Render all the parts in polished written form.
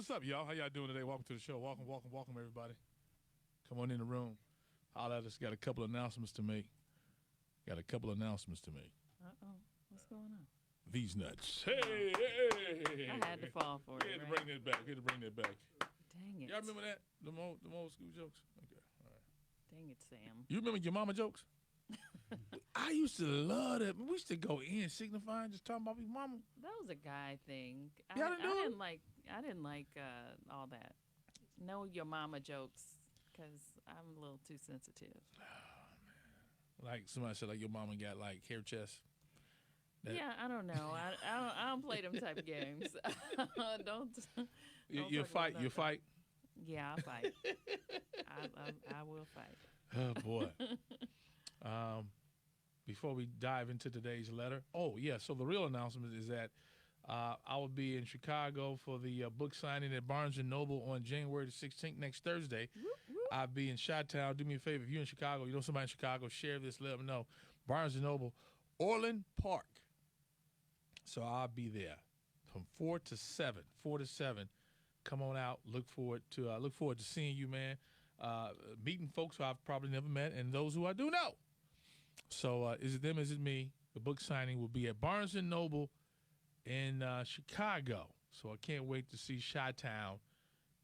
what's up, y'all? How y'all doing today? Welcome to the show. Welcome, everybody. Come on in the room. Holla at us. Got a couple of announcements to make. Uh-oh. What's going on? These nuts. Hey. I had to fall for it. You had to bring that back. Dang it. Y'all remember that? The old school jokes? Okay, all right. Dang it, Sam. You remember your mama jokes? I used to love that. We used to go in signifying, just talking about your mama. That was a guy thing. I didn't like all that. Know your mama jokes, because I'm a little too sensitive. Oh, man. Like somebody said, like your mama got like hair chest. Yeah, I don't know. I don't play them type of games. don't You fight? Yeah, I fight. I will fight. Oh, boy. Before we dive into today's letter. Oh, yeah. So the real announcement is that I will be in Chicago for the book signing at Barnes & Noble on January the 16th, next Thursday. Whoop, whoop. I'll be in Chi-Town. Do me a favor. If you're in Chicago, you know somebody in Chicago, share this, let them know. Barnes & Noble, Orland Park. So I'll be there from 4 to 7. Come on out. Look forward to seeing you, man. Meeting folks who I've probably never met and those who I do know. So is it them, is it me? The book signing will be at Barnes & Noble in Chicago. So I can't wait to see Chi-Town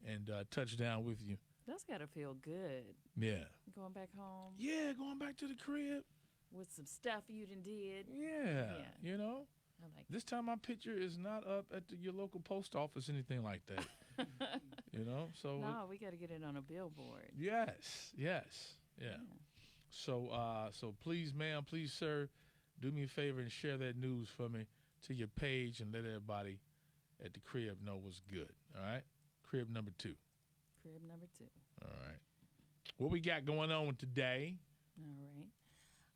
and touch down with you. That's got to feel good. Yeah. Going back home. Yeah, going back to the crib. With some stuff you done did. Yeah. You know? I like this time my picture is not up at your local post office, anything like that. You know? So no, we got to get it on a billboard. Yes. Yeah. So please, ma'am, please, sir, do me a favor and share that news for me to your page and let everybody at the crib know what's good. All right? Crib number 2. All right. What we got going on today?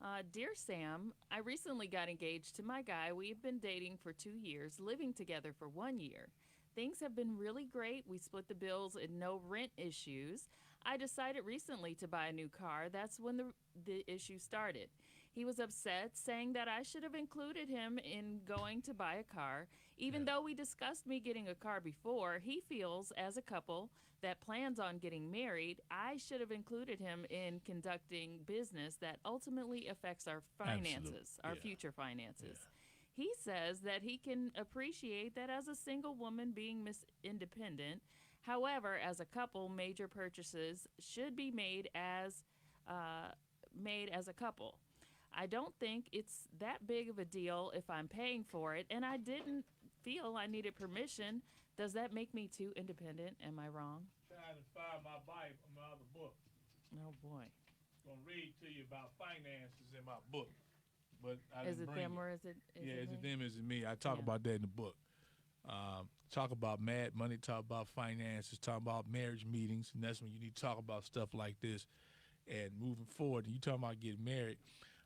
All right. Dear Sam, I recently got engaged to my guy. We've been dating for 2 years, living together for 1 year. Things have been really great. We split the bills and no rent issues. I decided recently to buy a new car. That's when the issue started. He was upset, saying that I should have included him in going to buy a car. Even though we discussed me getting a car before, he feels, as a couple that plans on getting married, I should have included him in conducting business that ultimately affects our finances, our future finances. Yeah. He says that he can appreciate that as a single woman being independent. However, as a couple, major purchases should be made as a couple. I don't think it's that big of a deal if I'm paying for it, and I didn't feel I needed permission. Does that make me too independent? Am I wrong? Trying to find my Bible, my other book. Oh, boy. I'm going to read to you about finances in my book. But is it them or is it is it them, is it me? I talk about that in the book. Talk about mad money, talk about finances, talk about marriage meetings, and that's when you need to talk about stuff like this. And moving forward, and you talking about getting married,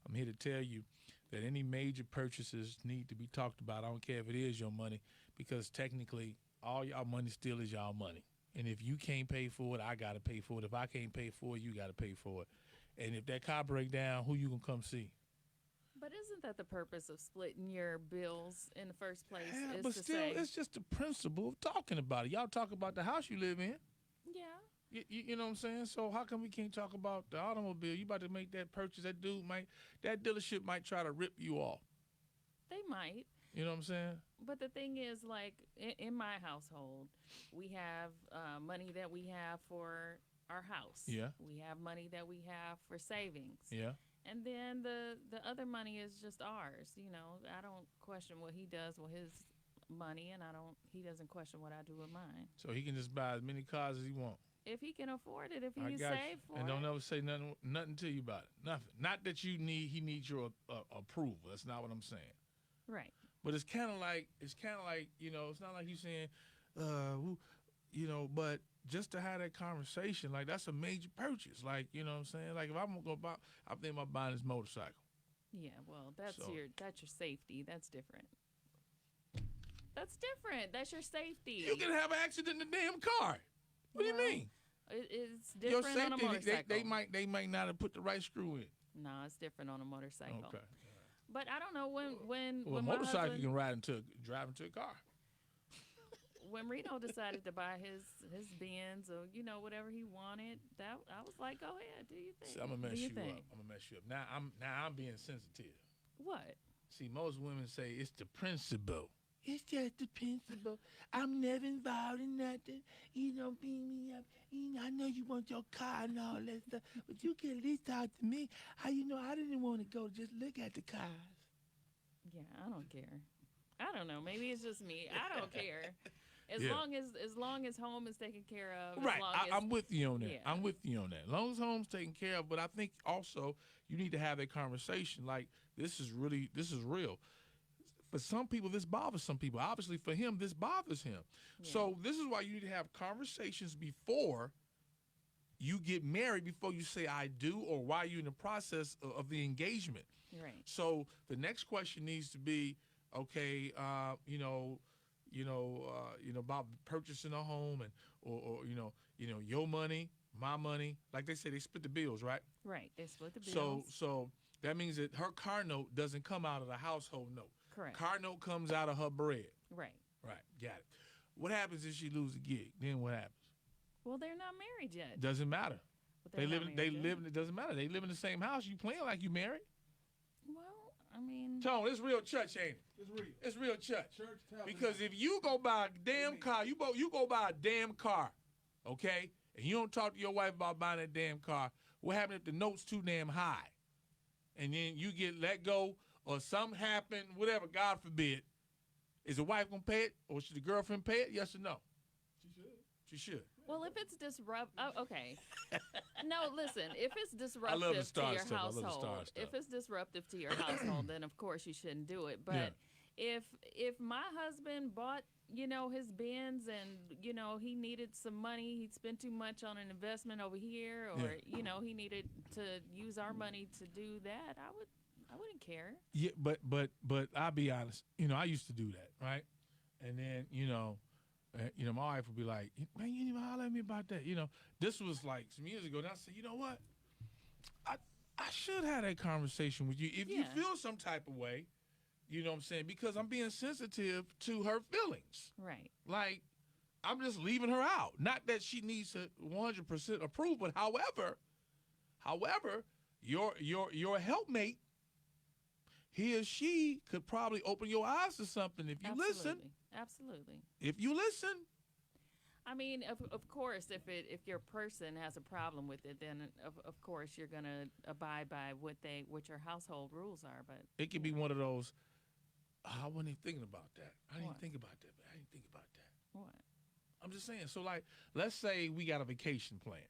I'm here to tell you that any major purchases need to be talked about. I don't care if it is your money, because technically all y'all money still is y'all money. And if you can't pay for it, I got to pay for it. If I can't pay for it, you got to pay for it. And if that car break down, who you going to come see? But isn't that the purpose of splitting your bills in the first place? Yeah, but still, it's just the principle of talking about it. Y'all talk about the house you live in. Yeah. You know what I'm saying? So how come we can't talk about the automobile? You about to make that purchase. That dealership might try to rip you off. They might. You know what I'm saying? But the thing is, like, in my household, we have money that we have for our house. Yeah. We have money that we have for savings. Yeah. And then the other money is just ours. You know, I don't question what he does with his money, and he doesn't question what I do with mine. So he can just buy as many cars as he wants. If he can afford it, if he saved for it. And don't ever say nothing to you about it. Nothing. Not that he needs your approval. That's not what I'm saying. Right. But it's kind of like, you know, it's not like you saying, you know, but just to have that conversation, like, that's a major purchase. Like, you know what I'm saying? Like, if I'm going to buy, I'm thinking about buying this motorcycle. Yeah, well, that's your safety. That's different. That's different. That's your safety. You can have an accident in the damn car. What do you mean? It's different your safety, on a motorcycle. They might not have put the right screw in. No, it's different on a motorcycle. Okay. But I don't know when a motorcycle you can drive into a car. when Reno decided to buy his Benz or whatever he wanted, that I was like, go ahead, do your thing. See, I'm gonna mess do you your thing. up. I'm gonna mess you up. Now I'm being sensitive. What? See, most women say it's the principle. It's just the principle. I'm never involved in nothing. Beat me up. I know you want your car and all that stuff, but you can at least talk to me. How you know I didn't want to go just look at the cars? Yeah, I don't care. I don't know. Maybe it's just me. I don't care. As Yeah. long as home is taken care of. Right. As long I'm with you on that. Yeah. I'm with you on that. As long as home's taken care of, but I think also you need to have that conversation. Like, this is real. For some people, this bothers some people. Obviously, for him, this bothers him. Yeah. So this is why you need to have conversations before you get married, before you say I do, or while you're in the process of the engagement. Right. So the next question needs to be, okay, about purchasing a home or your money, my money. Like they say, they split the bills, right? Right. They split the bills. So that means that her car note doesn't come out of the household note. Correct. Car note comes out of her bread. Right. Right. Got it. What happens if she loses a gig? Then what happens? Well, they're not married yet. Doesn't matter. But They they're live. not They married live. yet. It doesn't matter. They live in the same house. You playing like you married? Well, I mean. Tone, it's real church, ain't it? It's real. It's real church. Church tabernacle. Because if you go buy a damn car, you go buy a damn car, okay, and you don't talk to your wife about buying that damn car, what happens if the note's too damn high? And then you get let go or something happen, whatever, God forbid. Is the wife going to pay it or should the girlfriend pay it? Yes or no? She should. Well, if it's okay. No, listen. If it's I love the disruptive to star your stuff. I love the star household, stuff. if it's disruptive to your household, then of course you shouldn't do it. But Yeah. if my husband bought his Benz and he needed some money, he'd spent too much on an investment over here, or he needed to use our money to do that, I wouldn't care. Yeah, but I'll be honest. I used to do that, right? And then my wife would be like, "Man, you didn't even holler at me about that." This was like some years ago. And I said, "You know what? I should have that conversation with you if you feel some type of way." You know what I'm saying? Because I'm being sensitive to her feelings. Right. Like, I'm just leaving her out. Not that she needs to 100% approve, but however, your helpmate, he or she could probably open your eyes to something if you listen. Absolutely. If you listen. I mean, of course, if your person has a problem with it, then of course you're gonna abide by what your household rules are. But It could be one of those. I wasn't even thinking about that. I didn't What? think about that. But I didn't think about that. what? I'm just saying. So, like, let's say we got a vacation plan.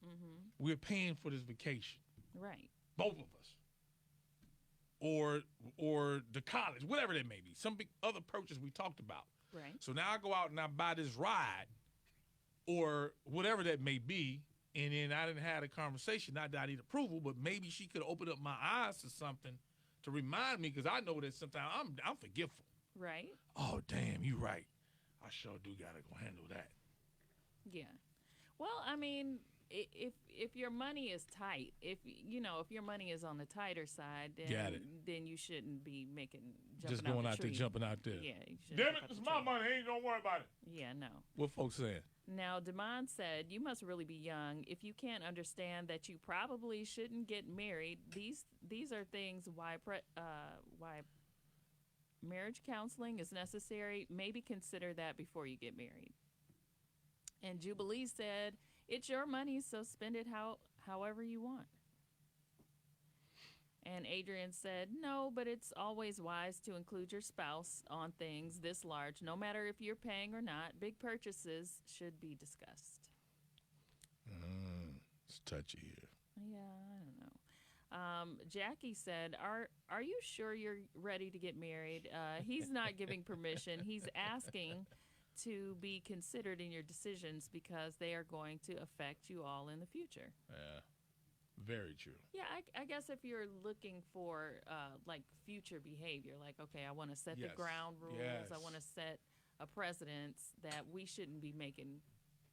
Mm-hmm. We're paying for this vacation, Right. both of us, or the college, whatever that may be, some big other purchase we talked about. Right. So now I go out and I buy this ride, or whatever that may be, and then I didn't have a conversation. Not that I need approval, but maybe she could open up my eyes to something to remind me, because I know that sometimes I'm forgetful. Right. Oh, damn, you right. I sure do gotta go handle that. Yeah. Well, I mean, if your money is tight, if your money is on the tighter side, Got it. then you shouldn't be Just going out there, jumping out there. Yeah. You shouldn't Damn jump it, out it's the my tree. money. Ain't gonna worry about it. Yeah. No. What folks saying? Now, Damon said, "You must really be young if you can't understand that you probably shouldn't get married. These are things why marriage counseling is necessary. Maybe consider that before you get married." And Jubilee said, "It's your money, so spend it however you want." And Adrian said, "No, but it's always wise to include your spouse on things this large, no matter if you're paying or not. Big purchases should be discussed." It's touchy here. Yeah, I don't know. Jackie said, "Are you sure you're ready to get married?" He's not giving permission. He's asking to be considered in your decisions because they are going to affect you all in the future. Yeah, very true. Yeah, I guess if you're looking for like future behavior, like, okay, I want to set the Yes. ground rules. Yes. I want to set a precedence that we shouldn't be making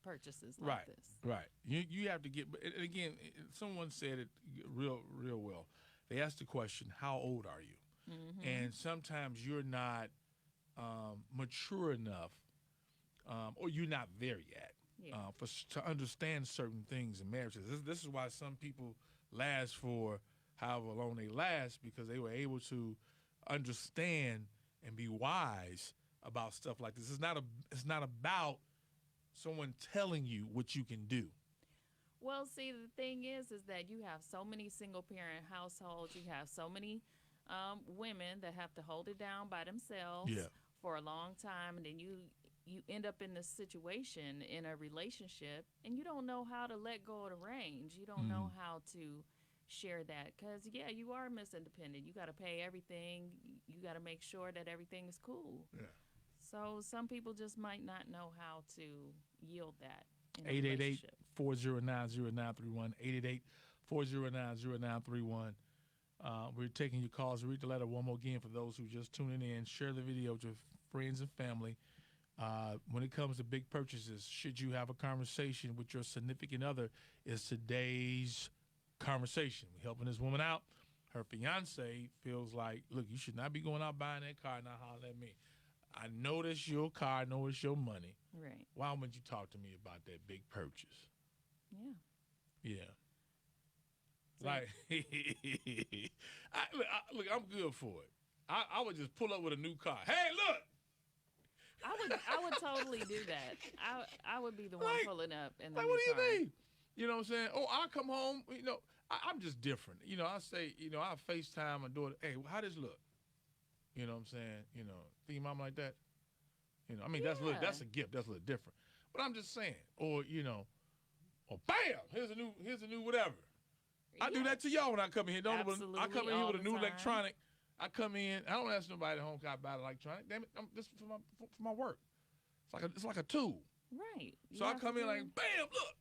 purchases like Right. this. Right. You have to get. But again, someone said it real well. They asked the question, "How old are you?" Mm-hmm. And sometimes you're not mature enough or you're not there yet. Yeah. To understand certain things in marriages. This is why some people last for however long they last, because they were able to understand and be wise about stuff like this. It's not about someone telling you what you can do. Well, see, the thing is that you have so many single parent households. You have so many women that have to hold it down by themselves Yeah. for a long time, and then you end up in this situation in a relationship, and you don't know how to let go of the reins. You don't know how to share that, because yeah, you are Miss Independent. You got to pay everything. You got to make sure that everything is cool. Yeah. So some people just might not know how to yield that in a 888 relationship. 409 0931. 888 409 0931. We're taking your calls. Read the letter one more again for those who just tuning in. Share the video with your friends and family. When it comes to big purchases, should you have a conversation with your significant other is today's conversation. We're helping this woman out. Her fiance feels like, look, you should not be going out buying that car and not hollering at me. I know that's your car. I know it's your money. Right. Why wouldn't you talk to me about that big purchase? Yeah. Yeah. So- Like, look, I'm good for it. I would just pull up with a new car. Hey, look. I would totally do that. I would be the one Like- pulling up in the Like, new what do you car. mean? You know what I'm saying? Oh, I come home, I'm just different. I say, I FaceTime my daughter, hey, how this look? You know what I'm saying? Think your mom like that? That's Yeah. that's a gift. That's a little different. But I'm just saying. Or, or bam, here's a new whatever. I do Yeah. that to y'all when I come in here. I Absolutely, come in here all with a the new time. electronic. I come in. I don't ask nobody at home can I buy the electronic. Damn it, this is for my work. It's like a tool. Right. You So I have to come in do- like, bam, look,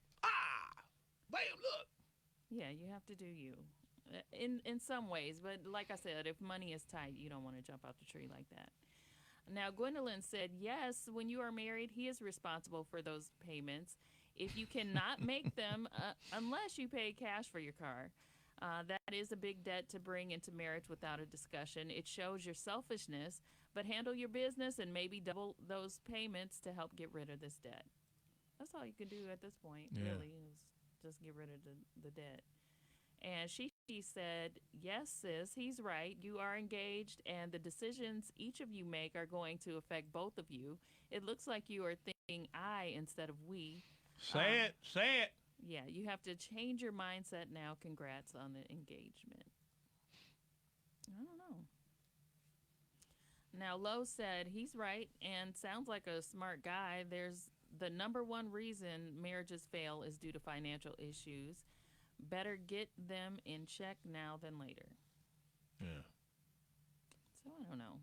bam, look. Yeah, you have to do you. In some ways, but like I said, if money is tight, you don't want to jump out the tree like that. Now, Gwendolyn said, yes, when you are married, he is responsible for those payments. If you cannot make them, unless you pay cash for your car, that is a big debt to bring into marriage without a discussion. It shows your selfishness, but handle your business and maybe double those payments to help get rid of this debt. That's all you can do at this point, Yeah. really, is just get rid of the debt. And she said, yes, sis, he's right. You are engaged, and the decisions each of you make are going to affect both of you. It looks like you are thinking I instead of we. Say it. Yeah, you have to change your mindset now. Congrats on the engagement. I don't know. Now, Lowe said he's right and sounds like a smart guy. There's the number one reason marriages fail is due to financial issues. Better get them in check now than later. Yeah. So I don't know.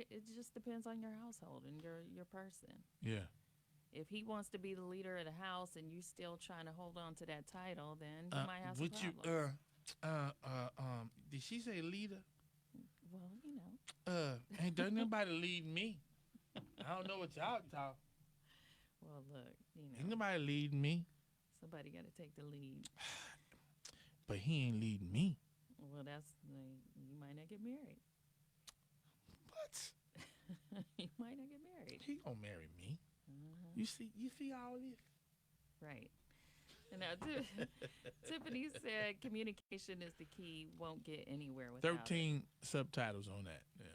It just depends on your household and your person. Yeah. If he wants to be the leader of the house and you still trying to hold on to that title, then you might have some problems. Did she say leader? Well, Ain't there nobody lead me. I don't know what y'all talk. Well, look, Ain't nobody leading me. somebody got to take the lead. But he ain't leading me. Well, you might not get married. What? You might not get married. He gonna marry me. Uh-huh. You see all this? Right. And now, Tiffany said communication is the key. Won't get anywhere without 13 subtitles on that. Yeah.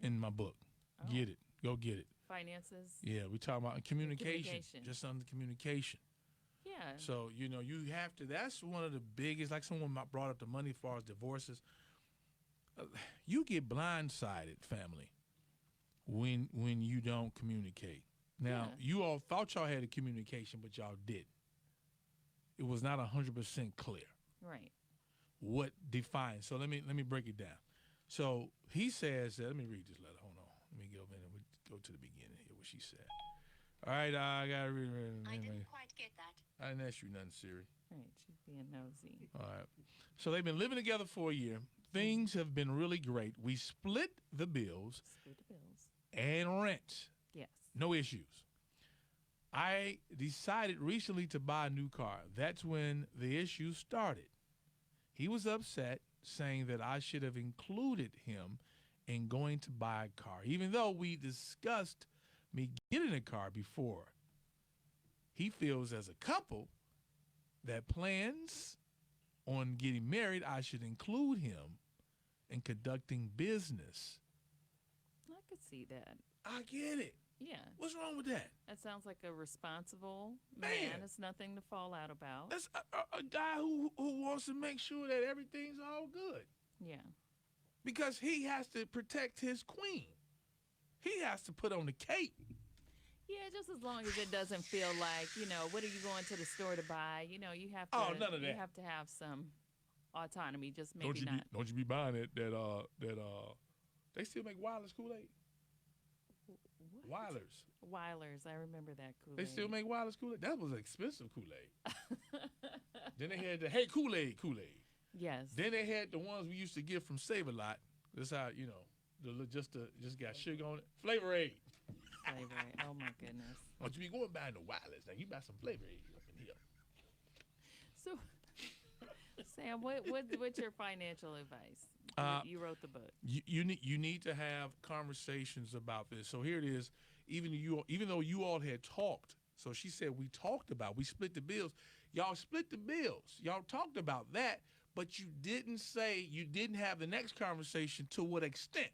In my book. Oh. Get it. Go get it. Finances. Yeah, we talking about communication. Communication. Just on the communication. Yeah. So, you have to, that's one of the biggest, like someone brought up the money as far as divorces. You get blindsided, family, when you don't communicate. Now, you all thought y'all had a communication, but y'all didn't. It was not 100% clear. Right. What defines. So let me break it down. So he says that, let me read this letter. Hold on. Let me go in and go to the beginning here, what she said. All right, I got to read it. I didn't quite get that. I didn't ask you nothing, Siri. Right. She's being nosy. All right. So they've been living together for a year. Things have been really great. We split the bills Split the bills. and rent. Yes. No issues. I decided recently to buy a new car. That's when the issue started. He was upset, saying that I should have included him in going to buy a car. Even though we discussed me getting a car before, he feels as a couple that plans on getting married, I should include him in conducting business. I could see that. I get it. Yeah. What's wrong with that? That sounds like a responsible Man. It's nothing to fall out about. That's a guy who wants to make sure that everything's all good. Yeah. Because he has to protect his queen. He has to put on the cape. Yeah, just as long as it doesn't feel like, what are you going to the store to buy? You have to. Oh, none of that. You have to have some autonomy. Just maybe not. Don't you be buying it that they still make wireless Kool-Aid. Weilers. I remember that Kool-Aid. They still make wireless Kool-Aid. That was expensive Kool-Aid. Then they had the Kool-Aid. Yes. Then they had the ones we used to get from Save-A-Lot. That's how just got sugar on it. Flavor Aid. Flavor Aid. Oh my goodness. Don't you be going buying the wireless now? You buy some Flavor Aid up in here. So, Sam, what's your financial advice? You wrote the book. You need to have conversations about this. So here it is. Even though you all had talked, so she said we split the bills. Y'all split the bills. Y'all talked about that, but you didn't have the next conversation to what extent,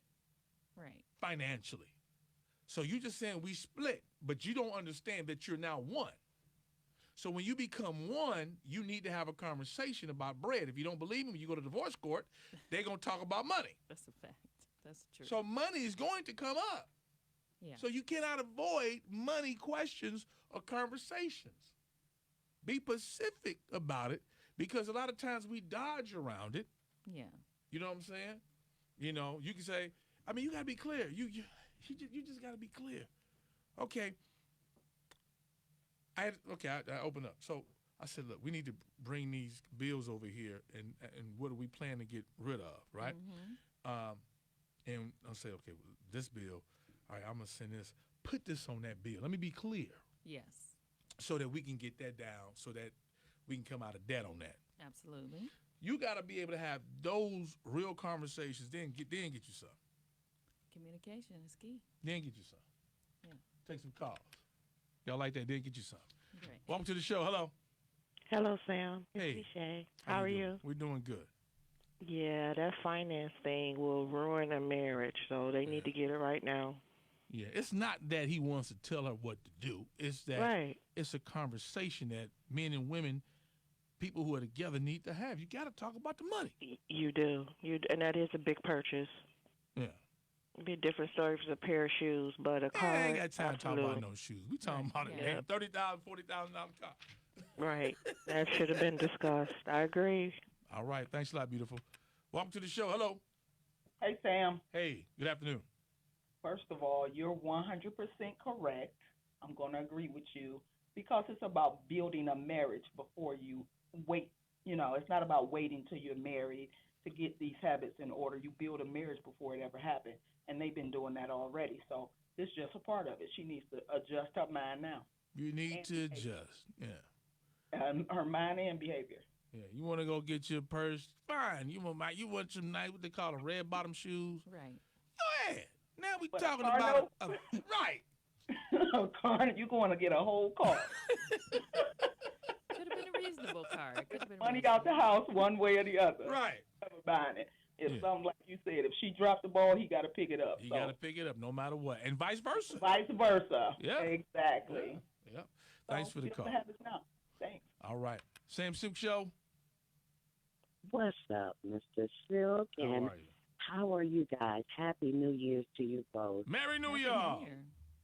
right? Financially. So you just saying we split, but you don't understand that you're now one. So when you become one, you need to have a conversation about bread. If you don't believe me, when you go to divorce court, they're going to talk about money. That's a fact. That's true. So money is going to come up. Yeah. So you cannot avoid money questions or conversations. Be specific about it, because a lot of times we dodge around it. Yeah. You know what I'm saying? You can say, you got to be clear. You just got to be clear. Okay. I opened up. So I said, look, we need to bring these bills over here, and what do we plan to get rid of, right? Mm-hmm. And I'll say, okay, well, this bill, all right, I'm going to send this. Put this on that bill. Let me be clear. Yes. So that we can get that down, so that we can come out of debt on that. Absolutely. You got to be able to have those real conversations, then get you some. Communication is key. Then get you some. Yeah. Take some calls. Y'all like that? Then get you some. Great. Welcome to the show. Hello. Hello, Sam. Hey. Shay. How are you? We're doing good. Yeah, that finance thing will ruin a marriage, so they need to get it right now. Yeah, it's not that he wants to tell her what to do. It's that It's a conversation that men and women, people who are together, need to have. You got to talk about the money. You do. And that is a big purchase. Yeah. It'd be a different story if it's a pair of shoes, but a car. I ain't got time absolutely. to talk about no shoes. We talking about a $30,000, $40,000 car. Right. That should have been discussed. I agree. All right. Thanks a lot, beautiful. Welcome to the show. Hello. Hey, Sam. Hey, good afternoon. First of all, you're 100% correct. I'm going to agree with you, because it's about building a marriage before you wait. It's not about waiting till you're married to get these habits in order. You build a marriage before it ever happened, and they've been doing that already. So it's just a part of it. She needs to adjust her mind now. You need to adjust, her mind and behavior. Yeah, you want to go get your purse? Fine. You want some nice, what they call them, red bottom shoes? Right. Go ahead. Now we talking about right. You're going to get a whole car. Could have been a reasonable car. Could have been money out the house one way or the other. Right. Never buying it. It's something like you said. If she dropped the ball, he got to pick it up. He got to pick it up no matter what, and vice versa. Vice versa. Yeah. Exactly. Yeah. Thanks for the call. Thanks. All right. Sam Sylk Show. What's up, Mr. Sylk? How are you? How are you guys? Happy New Year's to you both. Merry New Year.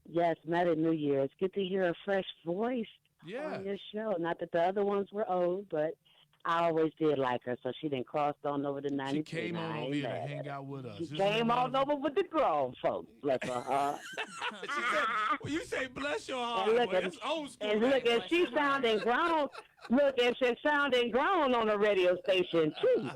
Yes, Merry New Year. It's good to hear a fresh voice on your show. Not that the other ones were old, but I always did like her, so she didn't cross on over to 92. She came on over here to hang out with us. She came on over with the grown folks. Bless her heart. She said, well, you say bless your heart. And look, That's old school. And look, and she sounding grown. Look, and she's sounding grown on the radio station, too.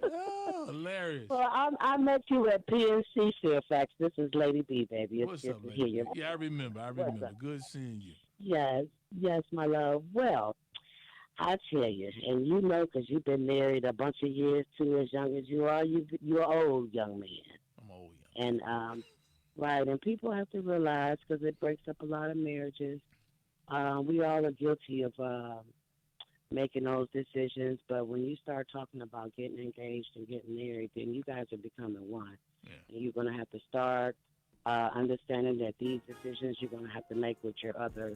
Oh, hilarious. Well, I met you at PNC Fairfax. This is Lady B, baby. It's What's good up, to Lady hear you. Yeah, I remember. Good seeing you. Yes, my love. Well, I tell you, and you know, because you've been married a bunch of years too, as young as you are. You're an old young man, I'm old young. and right. And people have to realize because it breaks up a lot of marriages. We all are guilty of making those decisions, but when you start talking about getting engaged and getting married, then you guys are becoming one. Yeah. And you're going to have to start understanding that these decisions you're going to have to make with your other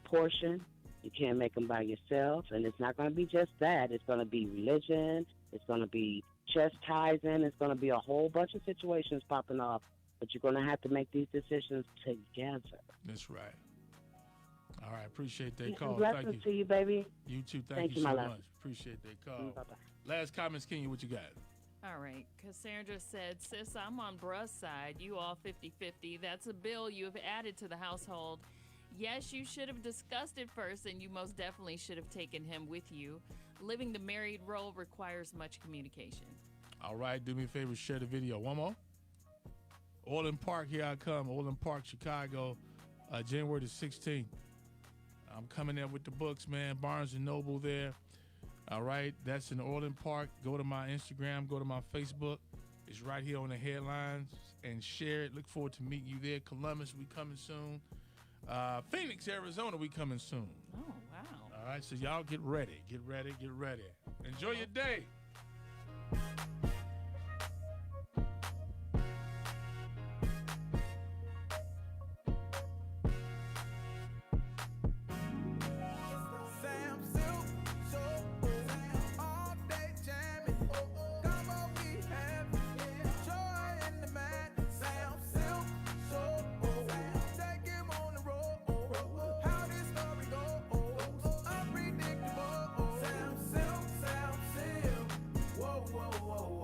portion. You can't make them by yourself, and it's not going to be just that. It's going to be religion. It's going to be chastising. It's going to be a whole bunch of situations popping off, but you're going to have to make these decisions together. That's right. All right, appreciate that Peace call. and Thank blessings you. to you, baby. You too. Thank Thank you, you my so love. much. Appreciate that call. Bye-bye. Last comments, Kenya, what you got? All right. Cassandra said, sis, I'm on bruh's side. You all 50-50. That's a bill you have added to the household. Yes, you should have discussed it first, and you most definitely should have taken him with you. Living the married role requires much communication. All right, do me a favor, share the video. One more. Orland Park, here I come. Orland Park, Chicago, January the 16th. I'm coming there with the books, man. Barnes & Noble there. All right, that's in Orland Park. Go to my Instagram, go to my Facebook. It's right here on the headlines, and share it. Look forward to meeting you there. Columbus, we coming soon. Phoenix, Arizona, we coming soon. Oh, wow. All right, so y'all get ready. Get ready, get ready. Enjoy your day. Whoa, whoa, whoa.